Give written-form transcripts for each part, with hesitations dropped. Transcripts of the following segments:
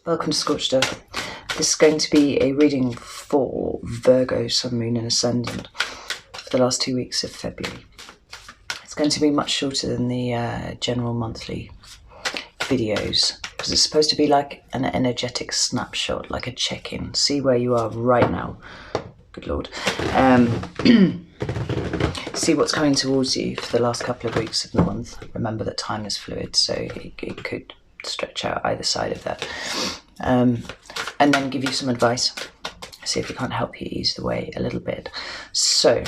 Welcome to Scorched Earth. This is going to be a reading for Virgo, Sun, Moon and Ascendant for the last 2 weeks of February. It's going to be much shorter than the general monthly videos because it's supposed to be like an energetic snapshot, like a check-in. See where you are right now. Good Lord. See what's coming towards you for the last couple of weeks of the month. Remember that time is fluid, so it could stretch out either side of that. And then give you some advice. See if we can't help you ease the way a little bit. So,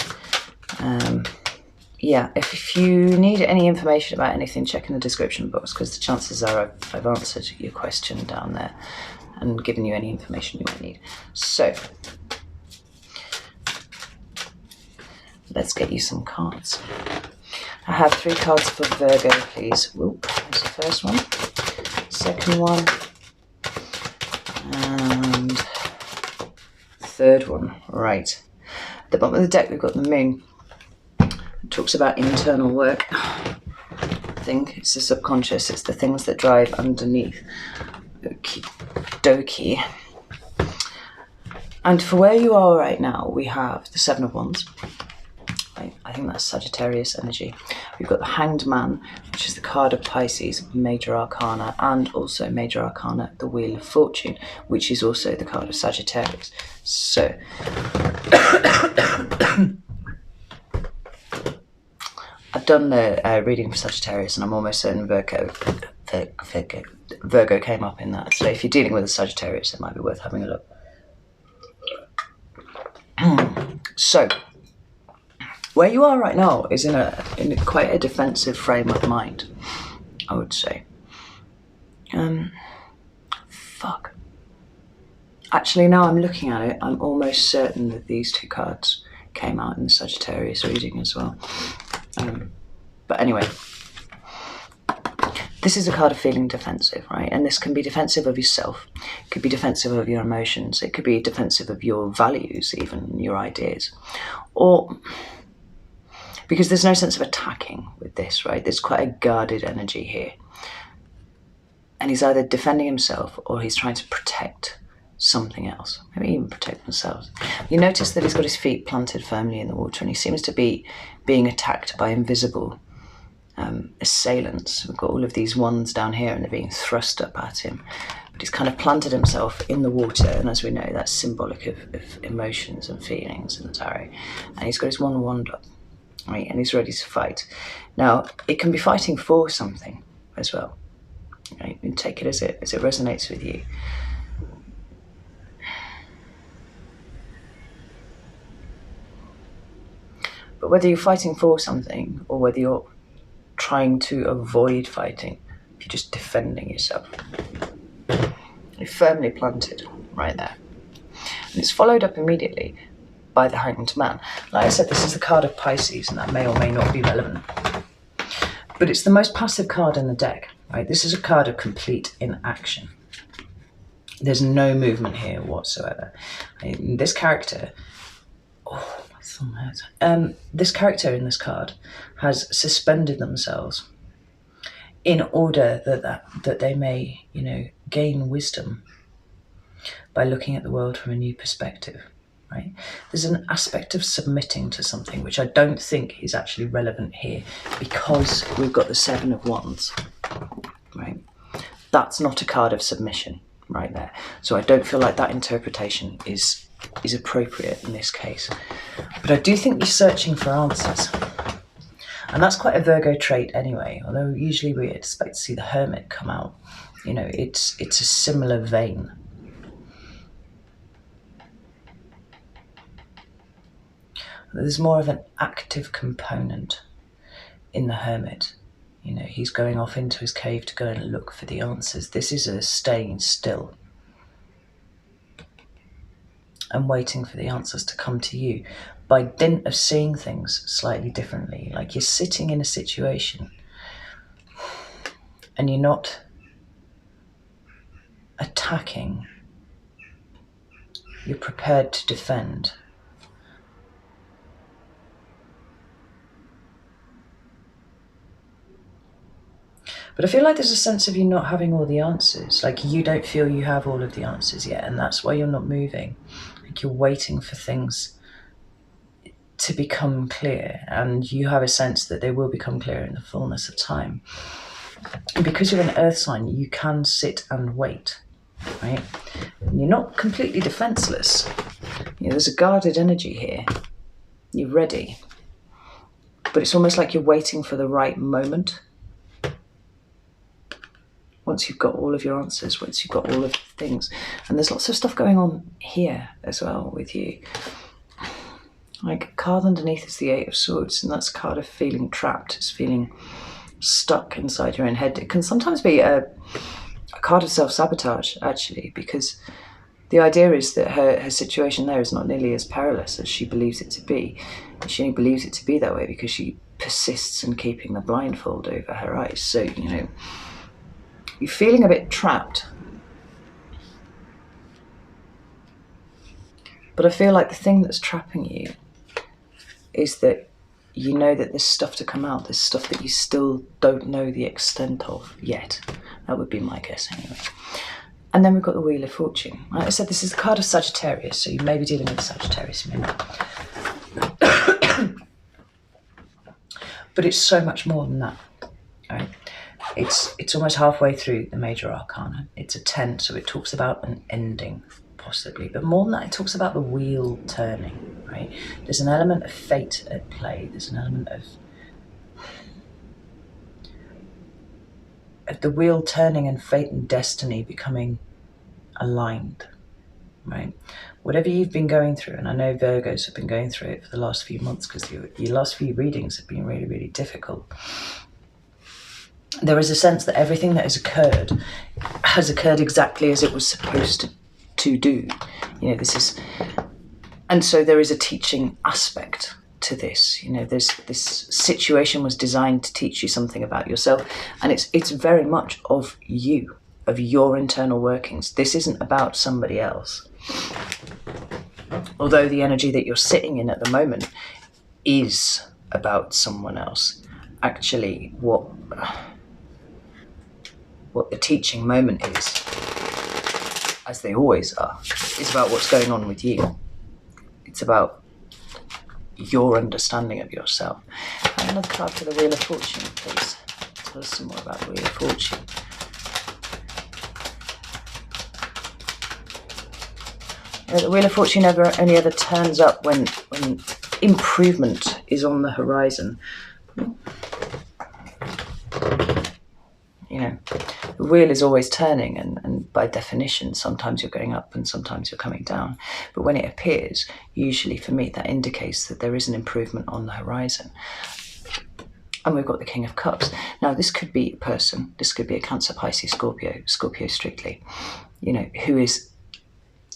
yeah, if you need any information about anything, check in the description box because the chances are I've answered your question down there and given you any information you might need. So, let's get you some cards. I have 3 cards for Virgo, please. Whoop, there's the first one. Second one. And third one. Right. At the bottom of the deck, we've got the moon. It talks about internal work. I think it's the subconscious. It's the things that drive underneath. Okie dokie. And for where you are right now, we have the 7 of Wands. I think that's Sagittarius energy. We've got the Hanged Man, which is the card of Pisces, Major Arcana, and also Major Arcana, the Wheel of Fortune, which is also the card of Sagittarius. So, I've done the reading for Sagittarius, and I'm almost certain Virgo came up in that. So if you're dealing with a Sagittarius, it might be worth having a look. So, where you are right now is in quite a defensive frame of mind, I would say. Fuck. Actually, now I'm looking at it, I'm almost certain that these 2 cards came out in the Sagittarius reading as well. But anyway, this is a card of feeling defensive, right? And this can be defensive of yourself. It could be defensive of your emotions. It could be defensive of your values, even your ideas. Or because there's no sense of attacking with this, right? There's quite a guarded energy here. And he's either defending himself or he's trying to protect something else. Maybe even protect themselves. You notice that he's got his feet planted firmly in the water and he seems to be being attacked by invisible assailants. We've got all of these wands down here and they're being thrust up at him. But he's kind of planted himself in the water, and as we know, that's symbolic of emotions and feelings in the tarot. And he's got his one wand up. Right, and he's ready to fight. Now, it can be fighting for something as well. Right? You take it as it resonates with you. But whether you're fighting for something or whether you're trying to avoid fighting, if you're just defending yourself, you're firmly planted right there. And it's followed up immediately by the Hanged Man. Like I said, this is the card of Pisces, and that may or may not be relevant. But it's the most passive card in the deck, right? This is a card of complete inaction. There's no movement here whatsoever. This character, oh, my thumb hurts. This character in this card has suspended themselves in order that they may, gain wisdom by looking at the world from a new perspective. Right? There's an aspect of submitting to something which I don't think is actually relevant here because we've got the 7 of Wands, right? That's not a card of submission right there. So I don't feel like that interpretation is appropriate in this case. But I do think you're searching for answers. And that's quite a Virgo trait anyway, although usually we expect to see the Hermit come out. It's a similar vein. There's more of an active component in the Hermit. He's going off into his cave to go and look for the answers. This is a staying still and waiting for the answers to come to you by dint of seeing things slightly differently. Like you're sitting in a situation and you're not attacking, you're prepared to defend. But I feel like there's a sense of you not having all the answers. Like you don't feel you have all of the answers yet, and that's why you're not moving. Like you're waiting for things to become clear, and you have a sense that they will become clear in the fullness of time. And because you're an earth sign, you can sit and wait, right? And you're not completely defenseless. You know, there's a guarded energy here. You're ready. But it's almost like you're waiting for the right moment. Once you've got all of your answers, once you've got all of the things. And there's lots of stuff going on here as well with you. Like, a card underneath is the Eight of Swords, and that's a card of feeling trapped. It's feeling stuck inside your own head. It can sometimes be a card of self-sabotage, actually, because the idea is that her situation there is not nearly as perilous as she believes it to be. She only believes it to be that way because she persists in keeping the blindfold over her eyes. So, you know, you're feeling a bit trapped. But I feel like the thing that's trapping you is that you know that there's stuff to come out. There's stuff that you still don't know the extent of yet. That would be my guess anyway. And then we've got the Wheel of Fortune. Like I said, this is the card of Sagittarius, so you may be dealing with Sagittarius, maybe. But it's so much more than that, right? It's almost halfway through the major arcana. It's a 10, so it talks about an ending, possibly. But more than that, it talks about the wheel turning, right? There's an element of fate at play. There's an element of the wheel turning and fate and destiny becoming aligned, right? Whatever you've been going through, and I know Virgos have been going through it for the last few months because your last few readings have been really, really difficult. There is a sense that everything that has occurred exactly as it was supposed to do. You know, this is, and so there is a teaching aspect to this. You know, this situation was designed to teach you something about yourself, and it's very much of you, of your internal workings. This isn't about somebody else. Although the energy that you're sitting in at the moment is about someone else, actually what the teaching moment is, as they always are, is about what's going on with you. It's about your understanding of yourself. And another card for the Wheel of Fortune, please. Tell us some more about the Wheel of Fortune. The Wheel of Fortune only ever turns up when improvement is on the horizon. You know, the wheel is always turning, and by definition, sometimes you're going up and sometimes you're coming down. But when it appears, usually for me, that indicates that there is an improvement on the horizon. And we've got the King of Cups. Now, this could be a person. This could be a Cancer, Pisces, Scorpio strictly, you know, who is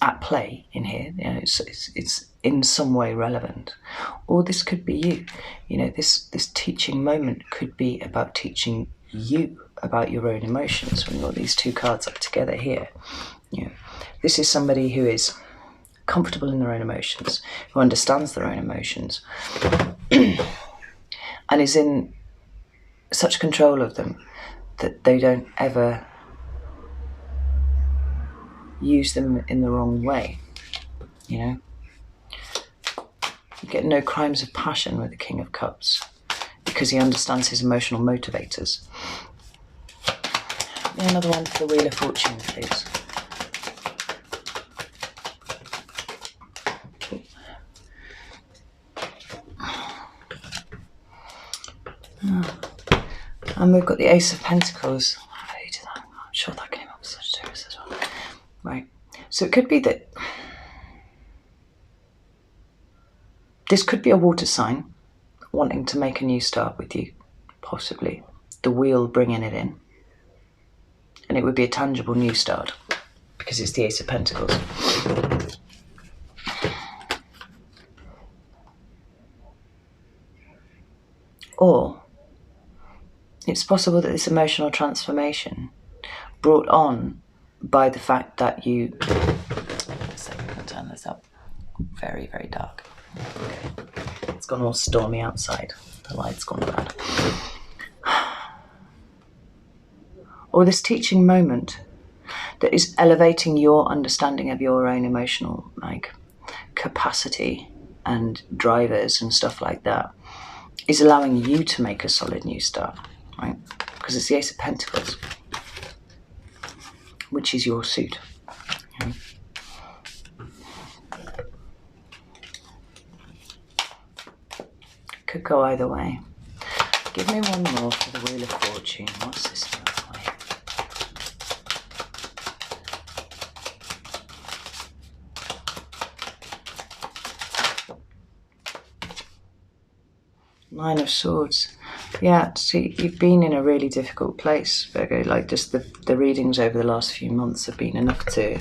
at play in here. You know, it's in some way relevant. Or this could be you. You know, this teaching moment could be about teaching you about your own emotions. When you've got these two cards up together here, you know, this is somebody who is comfortable in their own emotions, who understands their own emotions, and is in such control of them that they don't ever use them in the wrong way. You know, you get no crimes of passion with the King of Cups because he understands his emotional motivators. Another one for the Wheel of Fortune, please. And we've got the Ace of Pentacles. How do you do that? I'm sure that came up with Sagittarius as well. Right. So it could be that this could be a water sign wanting to make a new start with you, possibly. The wheel bringing it in. And it would be a tangible new start because it's the Ace of Pentacles. Or it's possible that this emotional transformation brought on by the fact that you... Let's turn this up. Very, very dark. Okay. It's gone all stormy outside. The light's gone bad. or this teaching moment that is elevating your understanding of your own emotional capacity and drivers and stuff like that, is allowing you to make a solid new start, right? Because it's the Ace of Pentacles, which is your suit. Okay? Could go either way. Give me one more for the Wheel of Fortune. What's this doing? Nine of Swords. Yeah, see, you've been in a really difficult place, Virgo. Like, just the readings over the last few months have been enough to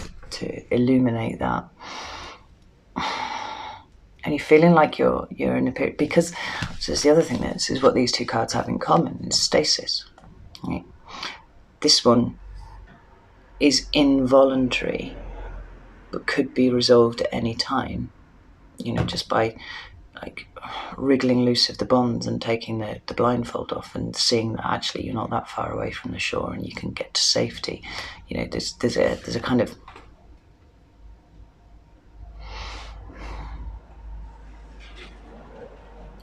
illuminate that. And you're feeling like you're in a period, because this is the other thing, this is what these two cards have in common, is stasis. Right? This one is involuntary, but could be resolved at any time, just by wriggling loose of the bonds and taking the blindfold off and seeing that actually you're not that far away from the shore and you can get to safety. There's a kind of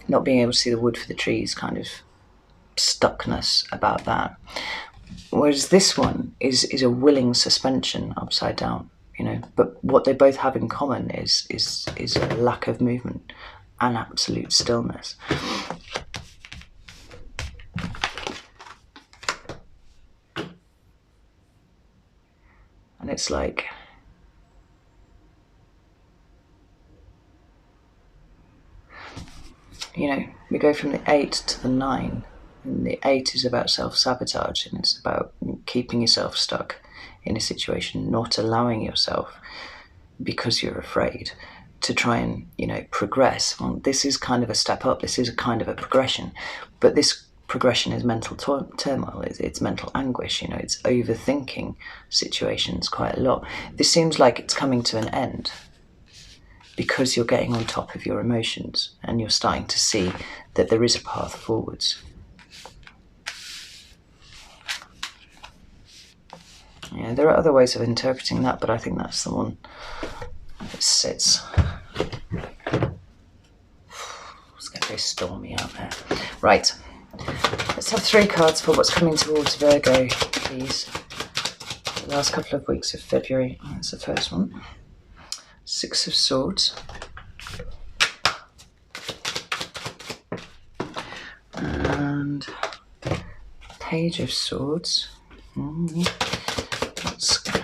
not being able to see the wood for the trees kind of stuckness about that. Whereas this one is a willing suspension upside down, but what they both have in common is a lack of movement and absolute stillness. And it's like, we go from the 8 to the 9, and the 8 is about self-sabotage, and it's about keeping yourself stuck in a situation, not allowing yourself, because you're afraid, to try and progress. Well, this is kind of a step up, this is a kind of a progression, but this progression is mental turmoil, it's mental anguish, it's overthinking situations quite a lot. This seems like it's coming to an end because you're getting on top of your emotions and you're starting to see that there is a path forwards. Yeah, there are other ways of interpreting that, but I think that's the one that sits. It's getting very stormy out there. Right, let's have 3 cards for what's coming towards Virgo, please. The last couple of weeks of February. That's the first one. 6 of Swords. And Page of Swords. Let's go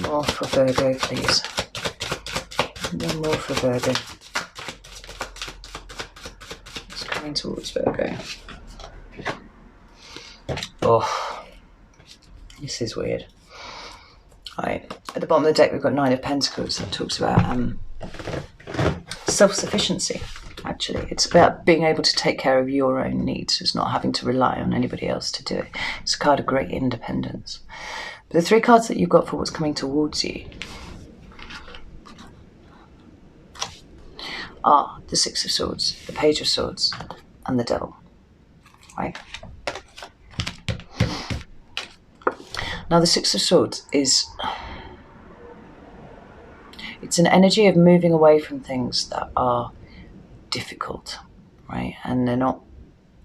more for Virgo, please. One more for Virgo. It's coming towards Virgo. Oh, this is weird. Right, at the bottom of the deck we've got 9 of Pentacles. That talks about self-sufficiency, actually. It's about being able to take care of your own needs. It's not having to rely on anybody else to do it. It's a card of great independence. But the 3 cards that you've got for what's coming towards you are the 6 of Swords, the Page of Swords, and the Devil. Right? Now, the 6 of Swords it's an energy of moving away from things that are difficult, right? And they're not,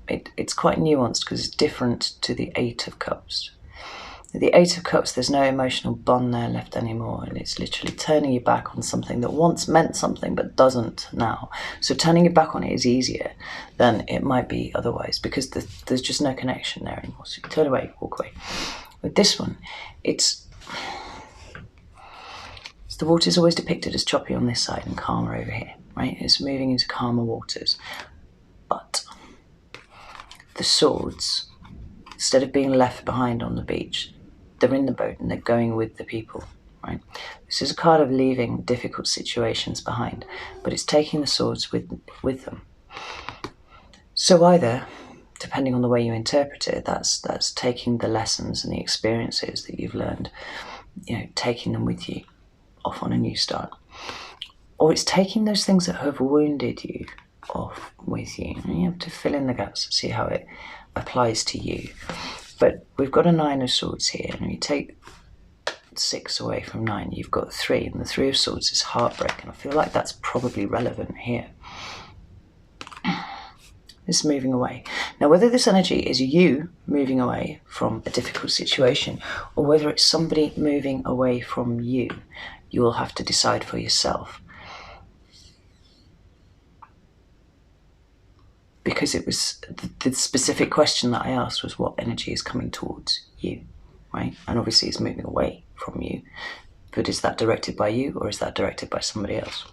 it's quite nuanced because it's different to the 8 of Cups. The 8 of Cups, there's no emotional bond there left anymore, and it's literally turning you back on something that once meant something but doesn't now. So turning your back on it is easier than it might be otherwise, because there's just no connection there anymore. So you turn away, walk away. With this one, the water is always depicted as choppy on this side and calmer over here, right? It's moving into calmer waters. But the swords, instead of being left behind on the beach, they're in the boat and they're going with the people, right? This is a card of leaving difficult situations behind, but it's taking the swords with them. So either, depending on the way you interpret it, that's taking the lessons and the experiences that you've learned, taking them with you off on a new start. Or it's taking those things that have wounded you off with you. And you have to fill in the gaps and see how it applies to you. But we've got a 9 of Swords here, and you take 6 away from 9, you've got 3, and the 3 of Swords is heartbreak, and I feel like that's probably relevant here. It's moving away. Now, whether this energy is you moving away from a difficult situation, or whether it's somebody moving away from you, you will have to decide for yourself. Because it was the specific question that I asked was, what energy is coming towards you, right? And obviously it's moving away from you, but is that directed by you, or is that directed by somebody else?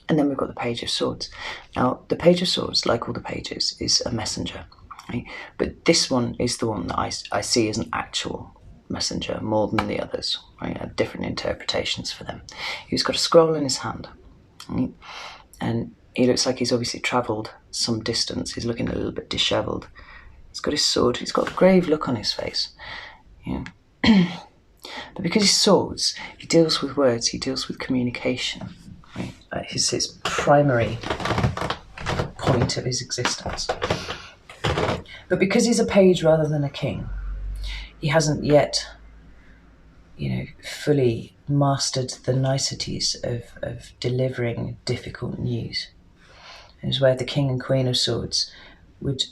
And then we've got the Page of Swords. Now, the Page of Swords, like all the pages, is a messenger, right? But this one is the one that I see as an actual messenger more than the others, right? I have different interpretations for them. He's got a scroll in his hand, right? And he looks like he's obviously travelled some distance. He's looking a little bit dishevelled. He's got his sword. He's got a grave look on his face. Yeah. But because he's swords, he deals with words. He deals with communication. Right? His primary point of his existence. But because he's a page rather than a king, he hasn't yet, fully mastered the niceties of delivering difficult news. And it's where the King and Queen of Swords would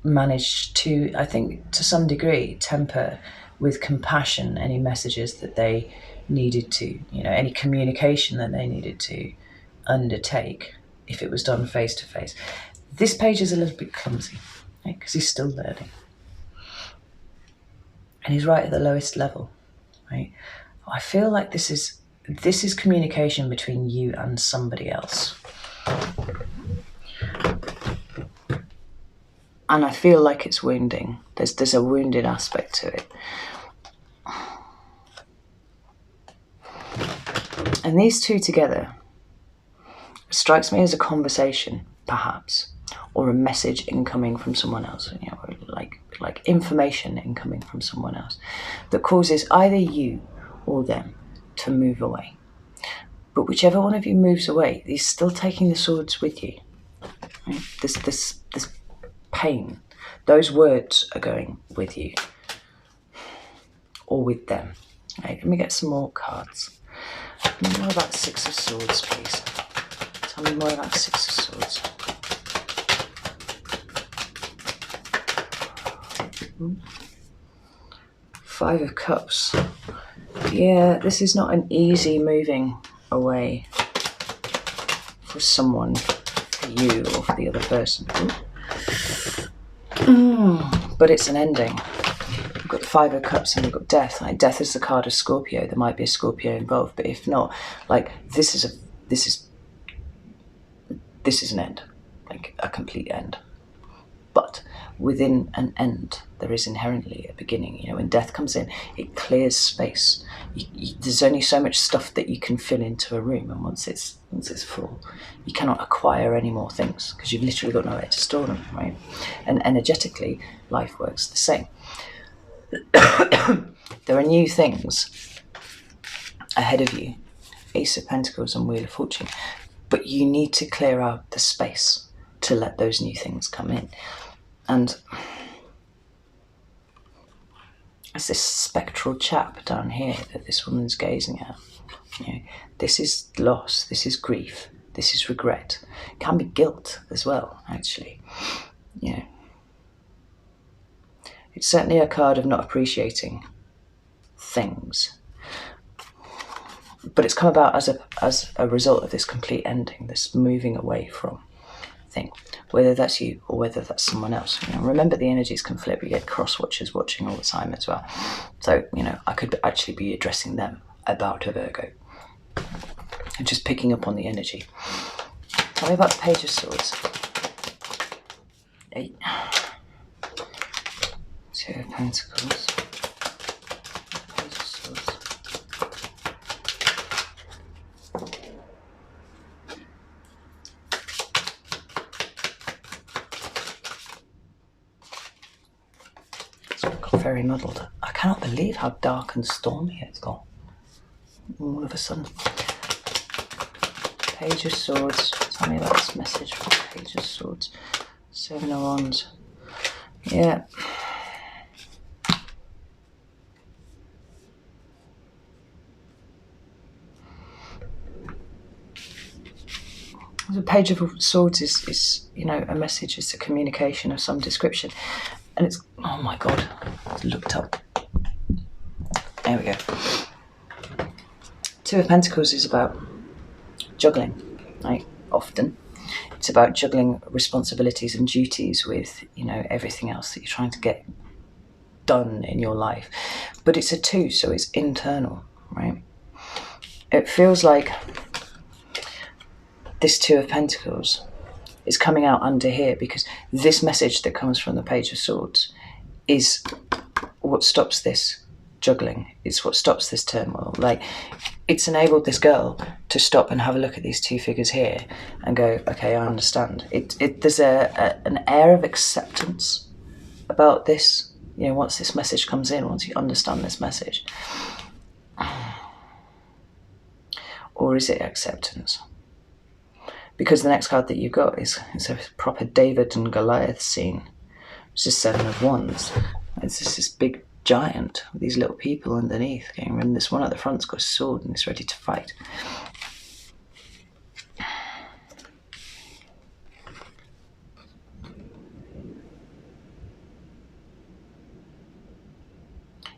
manage to, I think, to some degree, temper with compassion any messages that they needed to, any communication that they needed to undertake if it was done face to face. This page is a little bit clumsy, right? Because he's still learning. And he's right at the lowest level, right? I feel like this is communication between you and somebody else. And I feel like it's wounding. There's a wounded aspect to it. And these two together strikes me as a conversation, perhaps, or a message incoming from someone else, like information incoming from someone else that causes either you or them to move away. But whichever one of you moves away, he's still taking the swords with you. Right? This pain, those words are going with you or with them. Right, let me get some more cards. Tell me more about the 6 of Swords, please. Tell me more about the 6 of Swords. Five of Cups. Yeah, this is not an easy moving away for someone, for you or for the other person. But it's an ending. We've got the 5 of Cups and we've got Death. Like, Death is the card of Scorpio. There might be a Scorpio involved, but if not, like, this is an end, like a complete end. But within an end, there is inherently a beginning. When death comes in, it clears space. There's only so much stuff that you can fill into a room, and once it's full, you cannot acquire any more things because you've literally got nowhere to store them, right? And energetically, life works the same. There are new things ahead of you, Ace of Pentacles and Wheel of Fortune, but you need to clear out the space to let those new things come in. And it's this spectral chap down here that this woman's gazing at. This is loss, this is grief, this is regret. It can be guilt as well, actually. It's certainly a card of not appreciating things. But it's come about as a result of this complete ending, this moving away from thing, whether that's you or whether that's someone else. Remember, the energies can flip. You get cross-watchers watching all the time as well. So, I could actually be addressing them about a Virgo. And just picking up on the energy. Tell me about the Page of Swords. 8. 2 of Pentacles. Page of Swords. It's got very muddled. I cannot believe how dark and stormy it's got. All of a sudden. Page of Swords. Tell me about this message from Page of Swords. 7 of Wands. Yeah. The Page of Swords is a message, it's a communication of some description. And it's, oh my God, I looked up. There we go. Two of Pentacles is about juggling, right? Often. It's about juggling responsibilities and duties with, everything else that you're trying to get done in your life. But it's a 2, so it's internal, right? It feels like this 2 of Pentacles is coming out under here because this message that comes from the Page of Swords is what stops this juggling. It's what stops this turmoil. Like, it's enabled this girl to stop and have a look at these 2 figures here and go, okay, I understand. There's an air of acceptance about this. Once this message comes in, once you understand this message. Or is it acceptance? Because the next card that you've got is a proper David and Goliath scene. It's just 7 of Wands. It's just this big giant with these little people underneath going, and this one at the front's got a sword and it's ready to fight.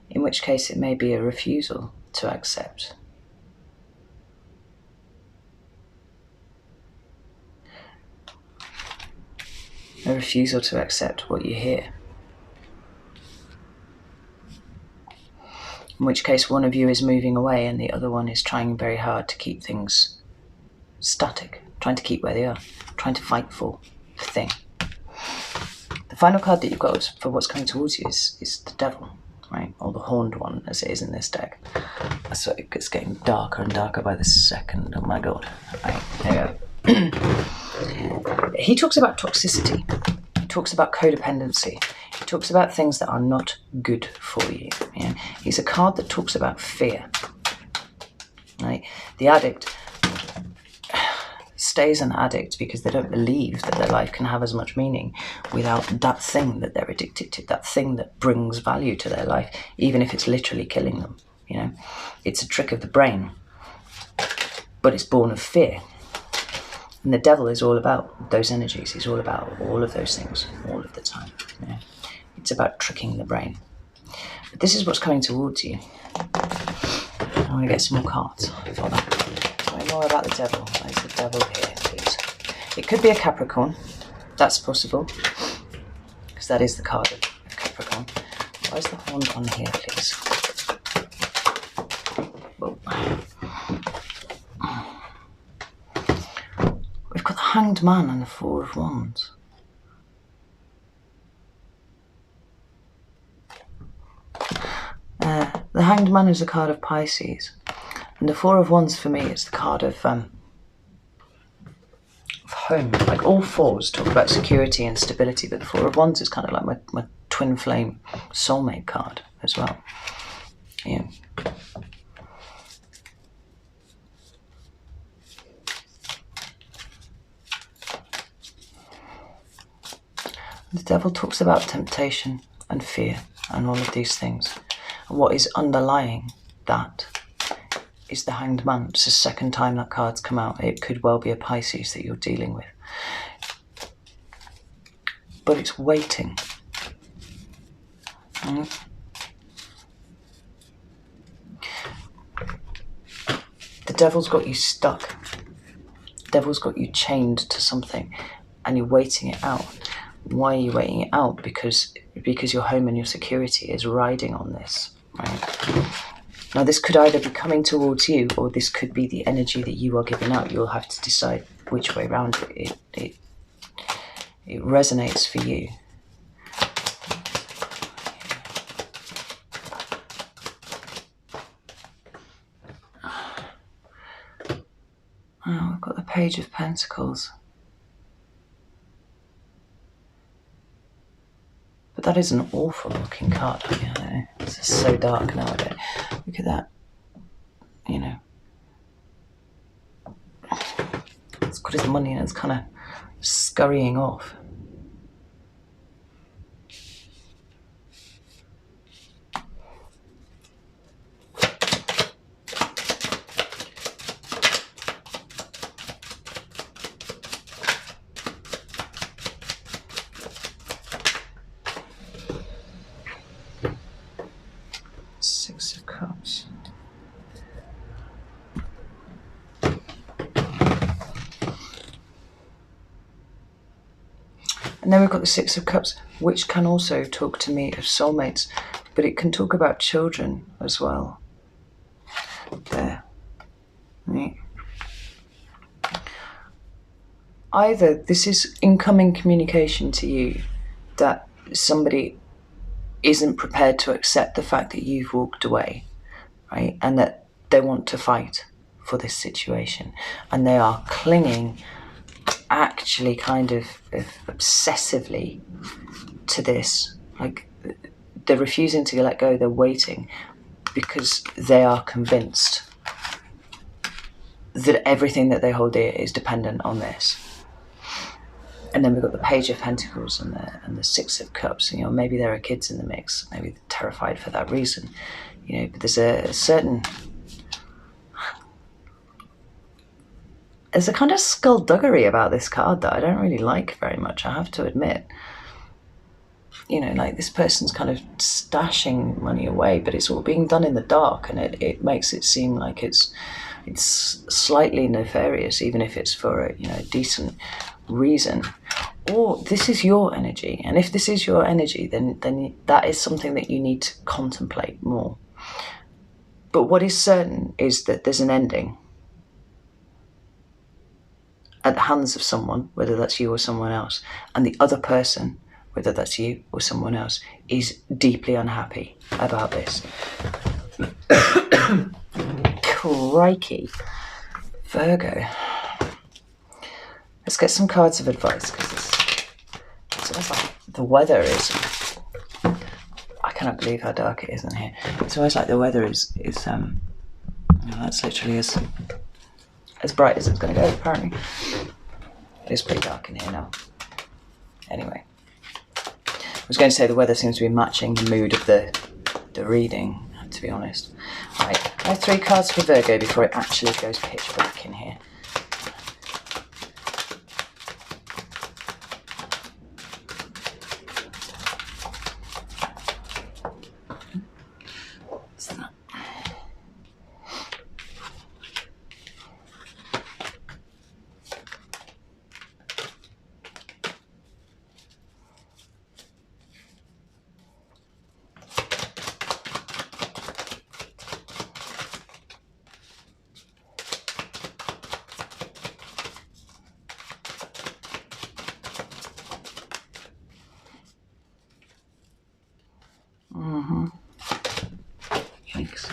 In which case it may be a refusal to accept. A refusal to accept what you hear. In which case one of you is moving away and the other one is trying very hard to keep things static, trying to keep where they are, trying to fight for the thing. The final card that you've got for what's coming towards you is the Devil, right? Or the Horned One, as it is in this deck. So it's getting darker and darker by the second. Oh my God. Right, there we go. He talks about toxicity. He talks about codependency. He talks about things that are not good for you. Yeah? He's a card that talks about fear. Right? The addict stays an addict because they don't believe that their life can have as much meaning without that thing that they're addicted to, that thing that brings value to their life, even if it's literally killing them. It's a trick of the brain, but it's born of fear. And the Devil is all about those energies. He's all about all of those things all of the time. Yeah? It's about tricking the brain. But this is what's coming towards you. I want to get some more cards for that. Tell me more about the Devil. Where's the Devil here, please? It could be a Capricorn. That's possible. Because that is the card of Capricorn. Where's the Horned One here, please? Whoa. We've got the Hanged Man and the 4 of Wands. The Hanged Man is a card of Pisces. And the 4 of Wands for me is the card of home. Like all 4s talk about security and stability, but the 4 of Wands is kind of like my twin flame soulmate card as well. Yeah. The Devil talks about temptation and fear and all of these things. And what is underlying that is the Hanged Man. It's the second time that card's come out. It could well be a Pisces that you're dealing with. But it's waiting. The Devil's got you stuck. The Devil's got you chained to something and you're waiting it out. Why are you waiting it out? Because your home and your security is riding on this, right? Now, this could either be coming towards you or this could be the energy that you are giving out. You'll have to decide which way around it resonates for you. Oh, I've got the Page of Pentacles. But that is an awful looking card. Yeah, it's just so dark nowadays. Look at that. It's got his money and it's kind of scurrying off. Six of Cups. And then we've got the Six of Cups, which can also talk to me of soulmates, but it can talk about children as well. There. Right. Either this is incoming communication to you that somebody isn't prepared to accept the fact that you've walked away, right? And that they want to fight for this situation. And they are clinging actually kind of obsessively to this. Like, they're refusing to let go, they're waiting because they are convinced that everything that they hold dear is dependent on this. And then we've got the Page of Pentacles and the Six of Cups. You know, maybe there are kids in the mix. Maybe they're terrified for that reason. You know, but there's a kind of skullduggery about this card that I don't really like very much, I have to admit. You know, like this person's kind of stashing money away, but it's all being done in the dark, and it makes it seem like it's slightly nefarious, even if it's for a decent reason. Or this is your energy, and if this is your energy, then that is something that you need to contemplate more. But what is certain is that there's an ending at the hands of someone, whether that's you or someone else, and the other person, whether that's you or someone else, is deeply unhappy about this. Crikey. Virgo. Let's get some cards of advice, because it's almost like the weather is... I cannot believe how dark it is in here. It's almost like the weather is that's literally as bright as it's going to go, apparently. It is pretty dark in here now. Anyway. I was going to say the weather seems to be matching the mood of the reading, to be honest. Right, I have 3 cards for Virgo before it actually goes pitch black in here. What's that? Thanks.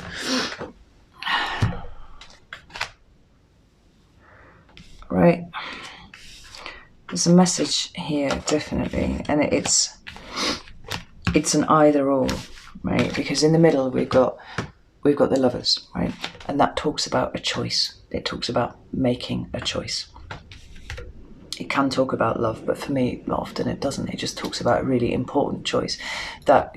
Right. There's a message here, definitely, and it's an either or, right? Because in the middle we've got the Lovers, right? And that talks about a choice. It talks about making a choice. It can talk about love, but for me, often it doesn't. It just talks about a really important choice that,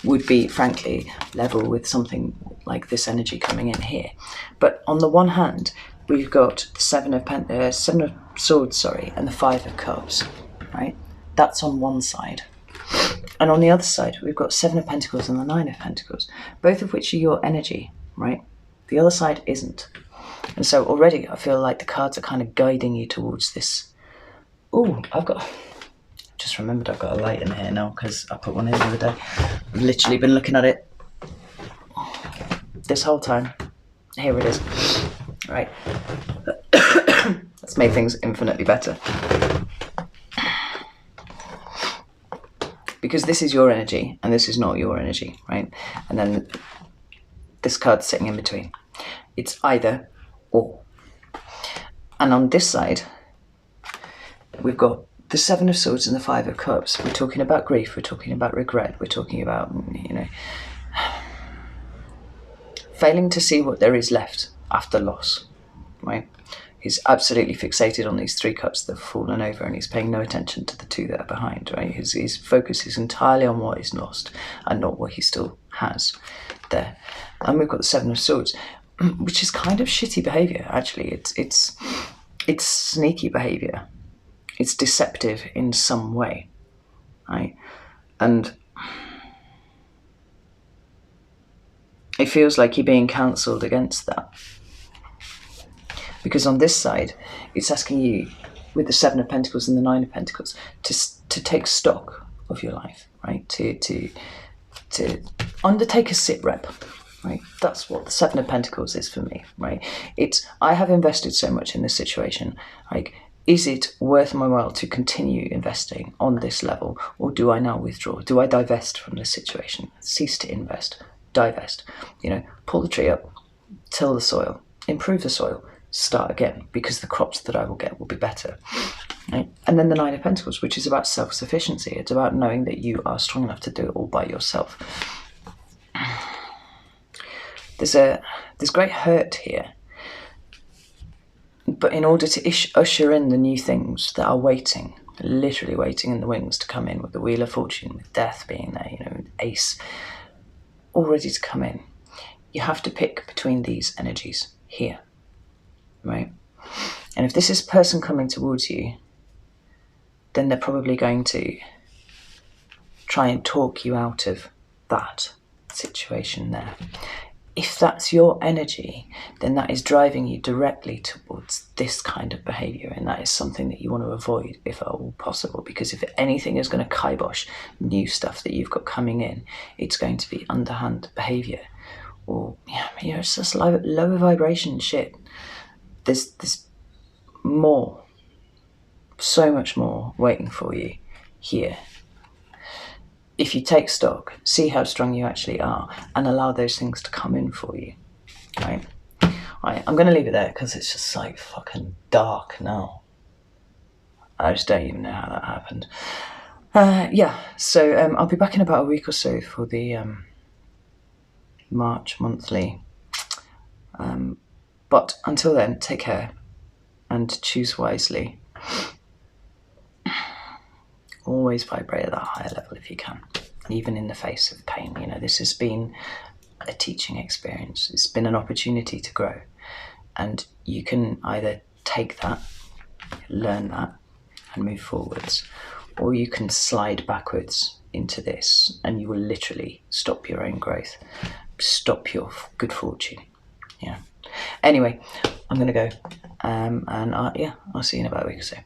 would be, frankly, level with something like this energy coming in here. But on the one hand, we've got the Seven of Swords, and the Five of Cups, right? That's on one side. And on the other side, we've got Seven of Pentacles and the Nine of Pentacles, both of which are your energy, right? The other side isn't. And so already I feel like the cards are kind of guiding you towards this. Oh, just remembered I've got a light in here now because I put one in the other day. I've literally been looking at it this whole time. Here it is. Right. That's made things infinitely better. Because this is your energy and this is not your energy, right? And then this card's sitting in between. It's either or. And on this side, we've got the Seven of Swords and the Five of Cups. We're talking about grief, we're talking about regret, we're talking about, failing to see what there is left after loss, right? He's absolutely fixated on these 3 cups that have fallen over, and he's paying no attention to the 2 that are behind, right? His focus is entirely on what is lost and not what he still has there. And we've got the Seven of Swords, which is kind of shitty behaviour, actually. It's sneaky behaviour. It's deceptive in some way, right? And it feels like you're being cancelled against that. Because on this side, it's asking you, with the Seven of Pentacles and the Nine of Pentacles, to take stock of your life, right? To undertake a sit rep, right? That's what the Seven of Pentacles is for me, right? It's, I have invested so much in this situation. Like, is it worth my while to continue investing on this level, or do I now withdraw? Do I divest from this situation? Cease to invest, divest. Pull the tree up, till the soil, improve the soil, start again, because the crops that I will get will be better. Right? And then the Nine of Pentacles, which is about self-sufficiency. It's about knowing that you are strong enough to do it all by yourself. There's great hurt here. But in order to usher in the new things that are waiting, literally waiting in the wings to come in, with the Wheel of Fortune, with Death being there, Ace, all ready to come in, you have to pick between these energies here, right? And if this is a person coming towards you, then they're probably going to try and talk you out of that situation there. If that's your energy, then that is driving you directly towards this kind of behaviour, and that is something that you want to avoid if at all possible, because if anything is going to kibosh new stuff that you've got coming in, it's going to be underhand behaviour, or it's just lower vibration shit. There's more, so much more waiting for you here. If you take stock, see how strong you actually are, and allow those things to come in for you, right? Right, I'm going to leave it there because it's just like fucking dark now. I just don't even know how that happened. So I'll be back in about a week or so for the March monthly. But until then, take care and choose wisely. Always vibrate at that higher level if you can, even in the face of pain. This has been a teaching experience. It's been an opportunity to grow, and you can either take that, learn that, and move forwards, or you can slide backwards into this, and you will literally stop your own growth, stop your good fortune. Anyway, I'm gonna go, and I'll see you in about a week or so.